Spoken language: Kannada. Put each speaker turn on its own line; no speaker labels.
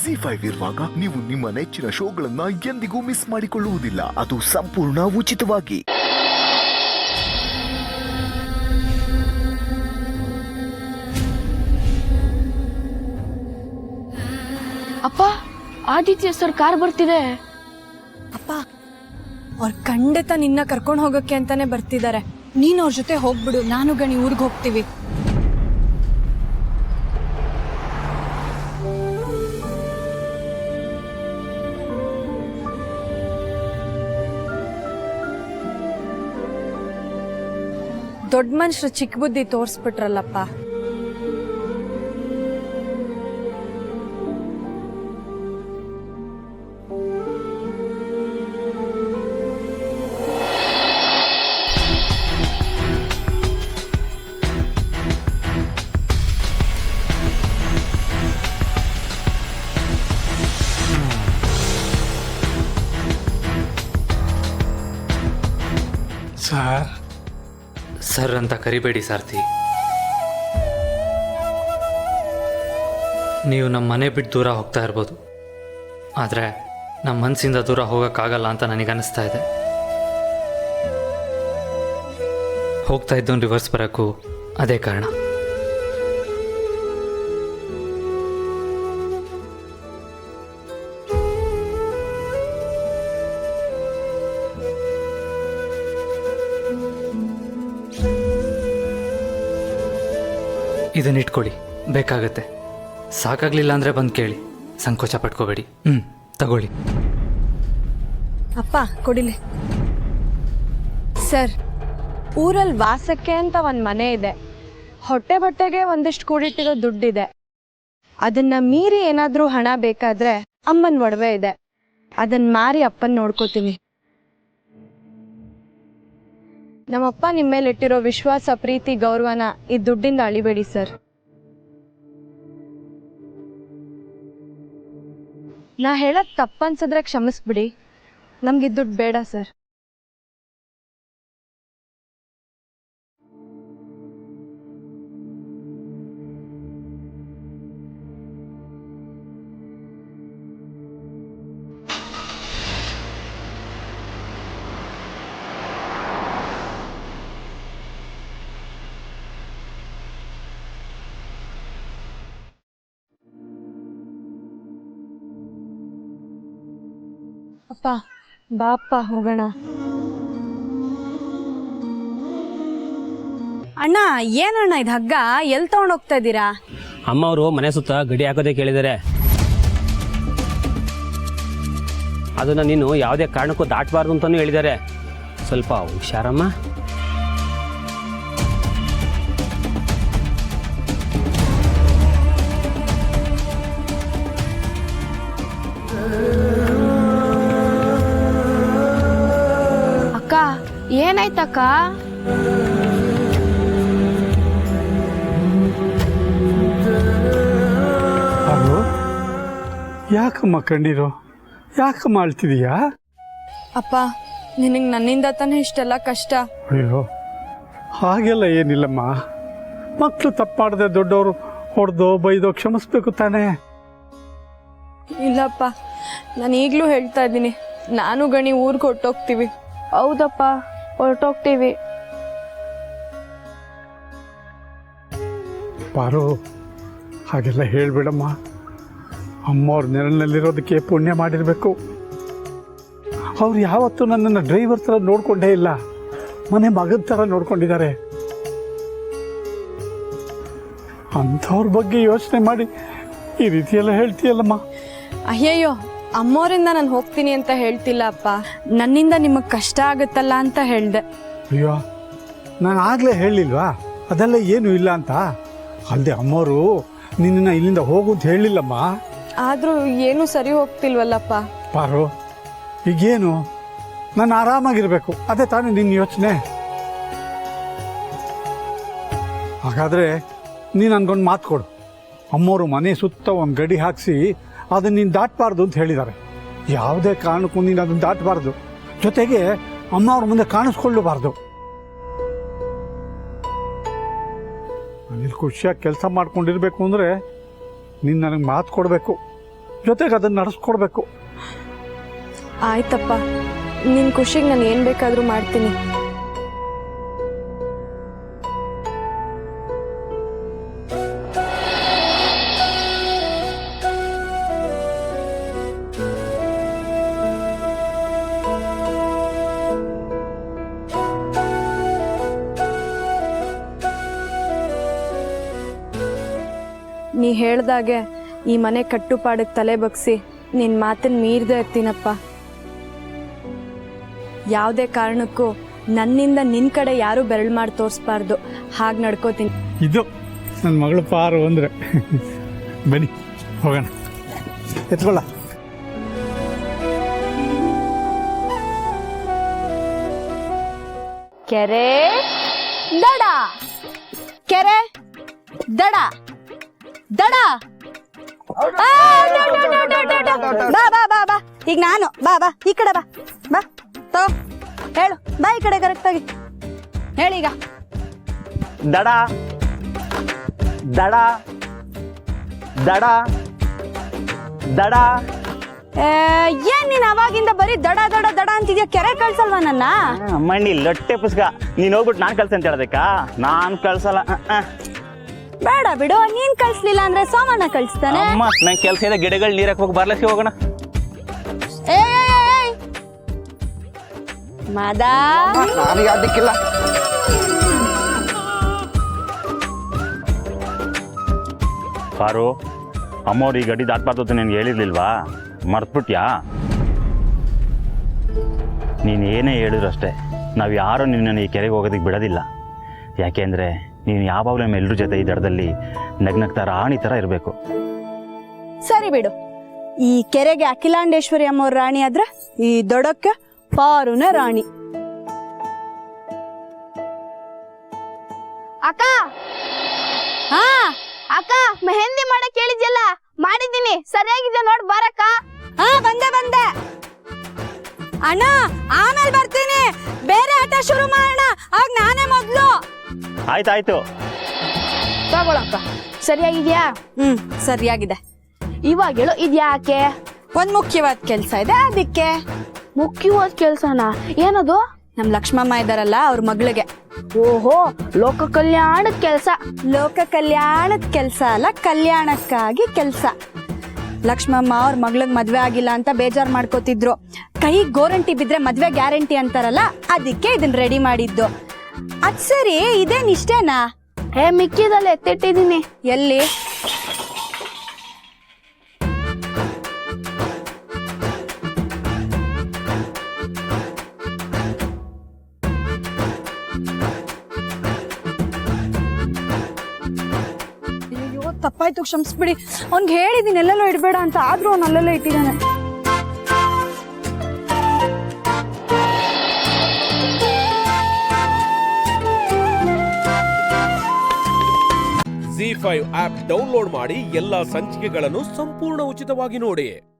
ಜಿ5 ಇರುವಾಗ ನೀವು ನಿಮ್ಮ ನೆಚ್ಚಿನ ಶೋಗಳನ್ನ ಎಂದಿಗೂ ಮಿಸ್ ಮಾಡಿಕೊಳ್ಳುವುದಿಲ್ಲ. ಅದು ಸಂಪೂರ್ಣ ಉಚಿತವಾಗಿ.
ಅಪ್ಪ, ಆದಿತ್ಯ ಸರ್ ಕಾರ್ ಬರ್ತಿದೆ.
ಅಪ್ಪ, ಅವ್ರು ಖಂಡಿತ ನಿನ್ನ ಕರ್ಕೊಂಡು ಹೋಗಕ್ಕೆ ಅಂತಾನೆ ಬರ್ತಿದ್ದಾರೆ. ನೀನ್ ಅವ್ರ ಜೊತೆ ಹೋಗ್ಬಿಡು, ನಾನು ಗಣಿ ಊರಿಗೆ ಹೋಗ್ತೀವಿ. ದೊಡ್ಡ ಮನುಷ್ಯರು ಚಿಕ್ಕ ಬುದ್ಧಿ ತೋರ್ಸ್ಬಿಟ್ರಲ್ಲಪ್ಪ.
ಸರ್ ಅಂತ ಕರಿಬೇಡಿ ಸಾರ್ಥಿ. ನೀವು ನಮ್ಮ ಮನೆ ಬಿಟ್ಟು ದೂರ ಹೋಗ್ತಾ ಇರ್ಬೋದು, ಆದರೆ ನಮ್ಮ ಮನಸ್ಸಿಂದ ದೂರ ಹೋಗೋಕ್ಕಾಗಲ್ಲ ಅಂತ ನನಗನ್ನಿಸ್ತಾ ಇದೆ. ಹೋಗ್ತಾ ಇದ್ದವನು ರಿವರ್ಸ್ ಬರೋಕ್ಕೂ ಅದೇ ಕಾರಣ. ಇದನ್ನ ಇಟ್ಕೊಳ್ಳಿ, ಬೇಕಾಗತ್ತೆ. ಸಾಕಾಗ್ಲಿಲ್ಲ ಅಂದರೆ ಬಂದು ಕೇಳಿ, ಸಂಕೋಚ ಪಟ್ಕೋಬೇಡಿ. ತಗೊಳ್ಳಿ.
ಅಪ್ಪ ಕೊಡಿಲಿ. ಸರ್, ಊರಲ್ಲಿ ವಾಸಕ್ಕೆ ಅಂತ ಒಂದು ಮನೆ ಇದೆ. ಹೊಟ್ಟೆ ಬಟ್ಟೆಗೆ ಒಂದಿಷ್ಟು ಕೂಡಿಟ್ಟಿರೋ ದುಡ್ಡಿದೆ. ಅದನ್ನ ಮೀರಿ ಏನಾದರೂ ಹಣ ಬೇಕಾದ್ರೆ ಅಮ್ಮನ ಒಡವೆ ಇದೆ. ಅದನ್ನ ಮಾರಿ ಅಪ್ಪನ ನೋಡ್ಕೋತೀವಿ. ನಮ್ಮಪ್ಪ ನಿಮ್ಮ ಮೇಲೆ ಇಟ್ಟಿರೋ ವಿಶ್ವಾಸ, ಪ್ರೀತಿ, ಗೌರವನ ಈ ದುಡ್ಡಿಂದ ಅಳಿಬೇಡಿ ಸರ್. ನಾ ಹೇಳೋದು ತಪ್ಪನ್ಸಿದ್ರೆ ಕ್ಷಮಿಸ್ಬಿಡಿ. ನಮ್ಗೆ ದುಡ್ಡು ಬೇಡ ಸರ್. ಅಪ್ಪ ಬಾಪ್ಪ ಹೋಗೋಣ. ಅಣ್ಣ, ಏನಣ್ಣ ಇದು ಹಗ್ಗ? ಎಲ್ಲಿ ತಗೊಂಡೋಗ್ತಾ ಇದ್ದೀರಾ?
ಅಮ್ಮ ಅವರು ಮನೆ ಸುತ್ತ ಗಡಿ ಹಾಕೋದೇ ಕೇಳಿದ್ದಾರೆ. ಅದನ್ನ ನೀನು ಯಾವುದೇ ಕಾರಣಕ್ಕೂ ದಾಟಬಾರ್ದು ಅಂತಾನೂ ಹೇಳಿದ್ದಾರೆ. ಸ್ವಲ್ಪ ಹುಷಾರಮ್ಮ.
ಏನಾಯ್ತಕ್ಕ?
ಅದು ಯಾಕಮ್ಮ ಕಣ್ಣೀರು? ಯಾಕಮ್ಮ ಅಳ್ತಿದೀಯಾ?
ಅಪ್ಪ, ನಿನಗೆ ನನ್ನಿಂದ ತಾನೇ ಇಷ್ಟೆಲ್ಲ ಕಷ್ಟ.
ಅಯ್ಯೋ, ಹಾಗೆಲ್ಲ ಏನಿಲ್ಲಮ್ಮ. ಮಕ್ಕಳು ತಪ್ಪು ಮಾಡದೆ ದೊಡ್ಡವರು ಹೊಡೆದೋ ಬೈದೋ ಕ್ಷಮಿಸ್ಬೇಕು ತಾನೇ.
ಇಲ್ಲಪ್ಪ, ನಾನು ಈಗಲೂ ಹೇಳ್ತಾ ಇದ್ದೀನಿ, ನಾನು ಗಣಿ ಊರಿಗೆ ಹೊಟ್ಟೋಗ್ತೀವಿ.
ಹೌದಪ್ಪ, ಹೊರಟೋಗ್ತೀವಿ.
ಪಾರು, ಹಾಗೆಲ್ಲ ಹೇಳ್ಬೇಡಮ್ಮ. ಅಮ್ಮವ್ರ ನೆರಳಿನಲ್ಲಿರೋದಕ್ಕೆ ಪುಣ್ಯ ಮಾಡಿರಬೇಕು. ಅವ್ರು ಯಾವತ್ತೂ ನನ್ನನ್ನು ಡ್ರೈವರ್ ಥರ ನೋಡ್ಕೊಂಡೇ ಇಲ್ಲ, ಮನೆ ಮಗದ ಥರ ನೋಡ್ಕೊಂಡಿದ್ದಾರೆ. ಅಂಥವ್ರ ಬಗ್ಗೆ ಯೋಚನೆ ಮಾಡಿ ಈ ರೀತಿಯೆಲ್ಲ ಹೇಳ್ತೀಯಲ್ಲಮ್ಮ.
ಅಯ್ಯಯ್ಯೋ, ಅಮ್ಮೋರಿಂದ ನಾನು ಹೋಗ್ತೀನಿ ಅಂತ ಹೇಳ್ತಿಲ್ಲ ಅಪ್ಪ. ನನ್ನಿಂದ ನಿಮಗೆ ಕಷ್ಟ ಆಗುತ್ತಲ್ಲ ಅಂತ ಹೇಳ್ದೆ.
ಅಯ್ಯೋ, ನಾನು ಆಗಲೇ ಹೇಳಿಲ್ವಾ ಅದೆಲ್ಲ ಏನೂ ಇಲ್ಲ ಅಂತ? ಅಲ್ಲದೆ ಅಮ್ಮವರು ನಿನ್ನ ಇಲ್ಲಿಂದ ಹೋಗು ಅಂತ ಹೇಳಿಲ್ಲಮ್ಮ.
ಆದರೂ ಏನೂ ಸರಿ ಹೋಗ್ತಿಲ್ವಲ್ಲಪ್ಪ.
ಪಾರು, ಈಗೇನು? ನಾನು ಆರಾಮಾಗಿರ್ಬೇಕು, ಅದೇ ತಾನೇ ನಿನ್ನ ಯೋಚನೆ. ಹಾಗಾದರೆ ನೀನು ನನಗೊಂದು ಮಾತು ಕೊಡು. ಅಮ್ಮವರು ಮನೆ ಸುತ್ತ ಒಂದು ಗಡಿ ಹಾಕಿಸಿ ಅದನ್ನು ನೀನು ದಾಟಬಾರ್ದು ಅಂತ ಹೇಳಿದ್ದಾರೆ. ಯಾವುದೇ ಕಾರಣಕ್ಕೂ ನೀನು ಅದನ್ನು ದಾಟಬಾರ್ದು, ಜೊತೆಗೆ ಅಮ್ಮ ಅವ್ರ ಮುಂದೆ ಕಾಣಿಸ್ಕೊಳ್ಳಬಾರ್ದು. ನಾನಿಲ್ಲಿ ಖುಷಿಯಾಗಿ ಕೆಲಸ ಮಾಡ್ಕೊಂಡಿರ್ಬೇಕು ಅಂದರೆ ನೀನು ನನಗೆ ಮಾತು ಕೊಡಬೇಕು. ಜೊತೆಗೆ ಅದನ್ನು ನಡೆಸ್ಕೊಡ್ಬೇಕು.
ಆಯ್ತಪ್ಪ, ನಿನ್ನ ಖುಷಿಗೆ ನಾನು ಏನು ಬೇಕಾದರೂ ಮಾಡ್ತೀನಿ. ನೀ ಹೇಳ್ದಾಗೆ ಈ ಮನೆ ಕಟ್ಟುಪಾಡಕ್ಕೆ ತಲೆ ಬಗ್ಸಿ ನಿನ್ನ ಮಾತನ್ನು ಮೀರದೇ ಇರ್ತೀನಪ್ಪ. ಯಾವುದೇ ಕಾರಣಕ್ಕೂ ನನ್ನಿಂದ ನಿನ್ನ ಕಡೆ ಯಾರೂ ಬೆರಳು ಮಾಡಿ ತೋರಿಸ್ಬಾರ್ದು, ಹಾಗೆ ನಡ್ಕೋತೀನಿ.
ಇದು ನನ್ನ ಮಗಳು ಪಾರು ಅಂದರೆ. ಬನ್ನಿ ಹೋಗೋಣ, ಎತ್ಕೊಳ್ಳ.
ಕೆರೆ ದಡ, ಕೆರೆ ದಡ, ದಡ. ಬಾ ಬಾ ಬಾ ಬಾ, ಈಗ ನಾನು ಬಾ ಬಾ ಈ ಕಡೆ ಬಾ ಬಾ ತೋ ಹೇಳು, ಬಾ ಈ ಕಡೆ ಕರೆಕ್ಟಾಗಿ ಹೇಳೀಗ.
ದಡ ದಡ ದಡ ದಡ.
ಏನ್ ನೀನ್ ಅವಾಗಿಂದ ಬರೀ ದಡ ದಡ ದಡ ಅಂತಿದ್ಯಾ? ಕೆರೆ ಕಳ್ಸಲ್ವಾ ನನ್ನ?
ಮಣ್ಣಿ ಲೊಟ್ಟೆ ಪುಸ್ತಕ ನೀನ್ ಹೋಗ್ಬಿಟ್ಟು ನಾನ್ ಕಳ್ಸ ಅಂತ ಹೇಳ್ಬೇಕಾ? ನಾನ್ ಕಳ್ಸಲ್ಲ.
ಬೇಡ ಬಿಡು, ನೀನ್ ಕಳ್ಸ್ಲಿಲ್ಲ ಅಂದ್ರೆ ಸೋಮಣ್ಣ ಕಳ್ಸ್ತಾನೆ.
ಅಮ್ಮ ನಂಗೆ ಕೆಲಸ ಇದೆ, ಗಿಡಗಳು ನೀರಕ್ಕೆ ಹೋಗಿ ಬರ್ಲಕ್ಕೆ ಹೋಗೋಣ.
ಮಾದಾ
ನನಗೆ ಅದಕ್ಕಿಲ್ಲ. ಪಾರು, ಅಮ್ಮವ್ರು ಈ ಗಡಿ ದಾಟ್ಬಾರ್ದು ಅಂತ ನಿನ್ಗೆ ಹೇಳಿರ್ಲಿಲ್ವಾ? ಮರ್ತ್ಬಿಟ್ಯಾ? ನೀನು ಏನೇ ಹೇಳಿದ್ರು ಅಷ್ಟೇ, ನಾವು ಯಾರೂ ನಿನ್ನನ್ನು ಈ ಕೆರೆಗೆ ಹೋಗೋದಕ್ಕೆ ಬಿಡೋದಿಲ್ಲ. ಯಾಕೆಂದರೆ ನೀನು ಯಾವಾಗಲೂ ನಮ್ಮ ಎಲ್ಲರ ಜೊತೆ ಈ ದಡದಲ್ಲಿ ನಗ್ನಗ್ತಾ ರಾಣಿ ಥರ ಇರಬೇಕು.
ಸರಿ ಬಿಡು, ಈ ಕೆರೆಗೆ ಅಖಿಲಾಂಡೇಶ್ವರಿ ಅಮ್ಮವ್ರ ರಾಣಿ ಆದ್ರೆ ಈ ದೊಡ್ಡಕ್ಕೆ ಪಾರುನ ರಾಣಿ.
ಅಕ್ಕ
ಹಾ
ಅಕ್ಕ, ಮೆಹಂದಿ ಮಾಡಕ್ ಹೇಳಿದ್ಯಲ್ಲ, ಮಾಡಿದ್ದೀನಿ, ಸರಿಯಾಗಿದೆ ನೋಡ್ ಬಾರಕ್ಕ.
ಹಾ ಬಂದೆ ಬಂದೆ ಅಣ್ಣ, ಆಮೇಲೆ ಬರ್ತೀನಿ. ಬೇರೆ ಆಟ ಶುರು ಮಾಡೋಣ, ಆಗ ನಾನೇ ಮೊದ್ಲು.
ಆಯ್ತಾಯ್ತು
ತಗೊಳಕ್ಕ. ಸರಿಯಾಗಿದ್ಯಾ?
ಸರಿಯಾಗಿದೆ.
ಇವಾಗ ಹೇಳು, ಇದ್ಯಾಕೆ?
ಒಂದ್ ಮುಖ್ಯವಾದ ಕೆಲ್ಸ ಇದೆ, ಅದಕ್ಕೆ.
ಮುಖ್ಯವಾದ ಕೆಲ್ಸನ? ಏನದು?
ನಮ್ ಲಕ್ಷ್ಮಮ್ಮ ಇದಾರಲ್ಲ, ಅವ್ರ ಮಗಳಿಗೆ.
ಓಹೋ, ಲೋಕ ಕಲ್ಯಾಣದ ಕೆಲ್ಸ.
ಲೋಕ ಕಲ್ಯಾಣದ ಕೆಲ್ಸ ಅಲ್ಲ, ಕಲ್ಯಾಣಕ್ಕಾಗಿ ಕೆಲ್ಸ. ಲಕ್ಷ್ಮಮ್ಮ ಅವ್ರ ಮಗಳಿಗೆ ಮದ್ವೆ ಆಗಿಲ್ಲ ಅಂತ ಬೇಜಾರ್ ಮಾಡ್ಕೋತಿದ್ರು. ಕೈ ಗೋರಂಟಿ ಬಿದ್ರೆ ಮದ್ವೆ ಗ್ಯಾರಂಟಿ ಅಂತಾರಲ್ಲ, ಅದಕ್ಕೆ ಇದನ್ನ ರೆಡಿ ಮಾಡಿದ್ದು. ಅದ್ ಸರಿ, ಇದೇನ್ ಇಷ್ಟೇನಾ?
ಮಿಕ್ಕಿದಲ್ಲ ಎತ್ತಿಟ್ಟಿದ್ದೀನಿ.
ಎಲ್ಲಿ? ಅಯ್ಯೋ ತಪ್ಪಾಯ್ತು, ಕ್ಷಮಿಸ್ಬಿಡಿ. ಅವ್ನಿಗೆ ಹೇಳಿದೀನಿ ಎಲ್ಲೆಲ್ಲೋ ಇಡಬೇಡ ಅಂತ, ಆದ್ರೂ ಅವ್ನು ಅಲ್ಲೆಲ್ಲ ಇಟ್ಟಿದ್ದಾನೆ.
ZEE5 ಆಪ್ ಡೌನ್ಲೋಡ್ ಮಾಡಿ ಎಲ್ಲಾ ಸಂಚಿಕೆಗಳನ್ನು ಸಂಪೂರ್ಣ ಉಚಿತವಾಗಿ ನೋಡಿ.